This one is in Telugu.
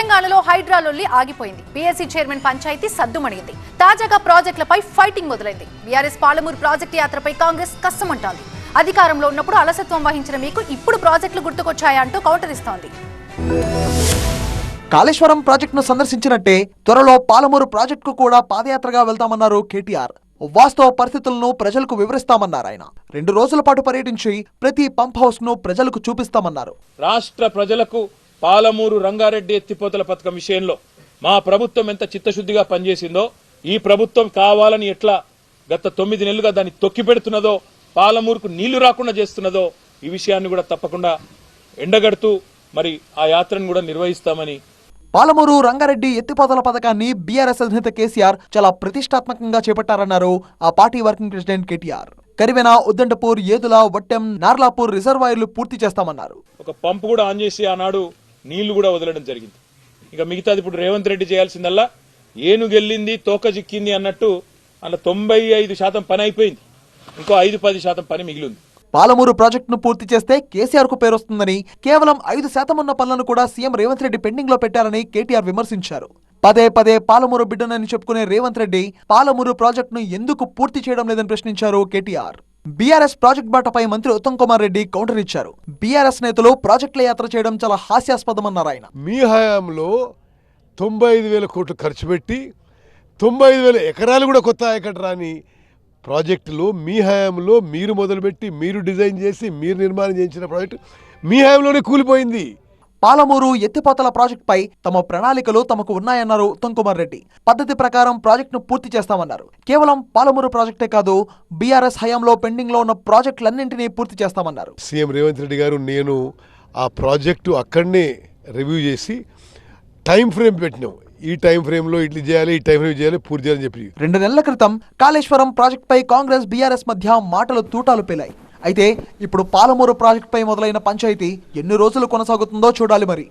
తెలంగాణలో హైడ్రా లొల్లి ఆగిపోయింది. బీఎస్సీ చైర్మన్ పంచాయతీ సద్దుమణింది. తాజాగా ప్రాజెక్టులపై ఫైటింగ్ మొదలైంది. బీఆర్ఎస్ పాలమూరు ప్రాజెక్టు యాత్రపై కాంగ్రెస్ కష్టమంటోంది. అధికారంలో ఉన్నప్పుడు అలసత్వం వహించిన మీకు ఇప్పుడు ప్రాజెక్టులు గుర్తుకొచ్చాయా అంటూ కౌంటర్ ఇస్తోంది. కాళేశ్వరం ప్రాజెక్టును సందర్శించినట్టే త్వరలో పాలమూరు ప్రాజెక్టుకు కూడా పాదయాత్రగా వెళ్తామన్నారు కేటీఆర్. వాస్తవ పరిస్థితులను ప్రజలకు వివరిస్తామన్నారు ఆయన. 2 రోజుల పాటు పర్యటించి ప్రతి పంప్ హౌస్ ను ప్రజలకు చూపిస్తామన్నారు. రాష్ట్ర ప్రజలకు పాలమూరు రంగారెడ్డి ఎత్తిపోతల పథకం విషయంలో మా ప్రభుత్వం ఎంత చిత్తశుద్ధిగా పనిచేసిందో, ఈ ప్రభుత్వం కావాలని ఎట్లా గత 9 నెలలుగా దాన్ని తొక్కి పెడుతున్నదో, పాలమూరుకు నీళ్లు రాకుండా చేస్తున్నదో, ఈ విషయాన్ని కూడా తప్పకుండా ఎండగడుతూ మరి ఆ యాత్రను కూడా నిర్వహిస్తామని. పాలమూరు రంగారెడ్డి ఎత్తిపోతల పథకాన్ని బీఆర్ఎస్ అధినేత కేసీఆర్ చాలా ప్రతిష్టాత్మకంగా చేపట్టారన్నారు ఆ party working president KTR. Karivena, Uddandapur, Yedula, Vattem, Narlapur రిజర్వాయర్లు పూర్తి చేస్తామన్నారు. ఒక పంపు కూడా ఆన్ చేసి ఆనాడు నీళ్లు కూడా వదలడం జరిగింది. ఇక మిగతాది ఇప్పుడు రేవంత్ రెడ్డి చేయాల్సిందల్లా ఏనుగెళ్ళింది తోక చిక్కింది అన్నట్టు అలా 95% పని అయిపోయింది. ఇంకో 5-10% పని మిగిలింది. పాలమూరు ప్రాజెక్టును పూర్తి చేస్తే కేసీఆర్ కు పేరొస్తుందని, కేవలం 5% ఉన్న పనులను కూడా సీఎం రేవంత్ రెడ్డి పెండింగ్ లో పెట్టారని కేటీఆర్ విమర్శించారు. పదే పదే పాలమూరు బిడ్డనని చెప్పుకునే రేవంత్ రెడ్డి పాలమూరు ప్రాజెక్టును ఎందుకు పూర్తి చేయడం లేదని ప్రశ్నించారు కేటీఆర్. బీఆర్ఎస్ ప్రాజెక్టు బాటపై మంత్రి ఉత్తమ్ కుమార్ రెడ్డి కౌంటర్ ఇచ్చారు. బీఆర్ఎస్ నేతలు ప్రాజెక్టుల యాత్ర చేయడం చాలా హాస్యాస్పదమన్నారు ఆయన. మీ హయాంలో 95,000 కోట్లు ఖర్చు పెట్టి 95,000 ఎకరాలు కూడా కొత్త ఆయకట్టు రాని ప్రాజెక్టులు మీ హయాంలో మీరు మొదలుపెట్టి, మీరు డిజైన్ చేసి, మీరు నిర్మాణం చేయించిన ప్రాజెక్టు మీ హయాంలోనే కూలిపోయింది. పాలమూరు ఎత్తిపోతల ప్రాజెక్టుపై తమ ప్రణాళికలు తమకు ఉన్నాయన్నారు ఉత్తమ్ కుమార్ రెడ్డి. పద్ధతి ప్రకారం ప్రాజెక్టును పూర్తి చేస్తామన్నారు. కేవలం పాలమూరు ప్రాజెక్టే కాదు, బీఆర్ఎస్ హయాంలో పెండింగ్ లో ఉన్న ప్రాజెక్టులన్నింటినీ పూర్తి చేస్తామన్నారు. సీఎం రేవంత్ రెడ్డి గారు, నేను ఆ ప్రాజెక్టు అక్కడనే రివ్యూ చేసి టైం ఫ్రేమ్ పెట్టినాం. ఈ టైం ఫ్రేమ్లో ఇట్లా చేయాలి, ఈ టైం ఫ్రేమ్ చేయాలి, పూర్తి చేయాలని చెప్పి. 2 నెలల క్రితం కాళేశ్వరం ప్రాజెక్టుపై కాంగ్రెస్ బీఆర్ఎస్ మధ్య మాటలు తూటాలు పేలాయి. అయితే ఇప్పుడు పాలమూరు ప్రాజెక్టుపై మొదలైన పంచాయతీ ఎన్ని రోజులు కొనసాగుతుందో చూడాలి మరి.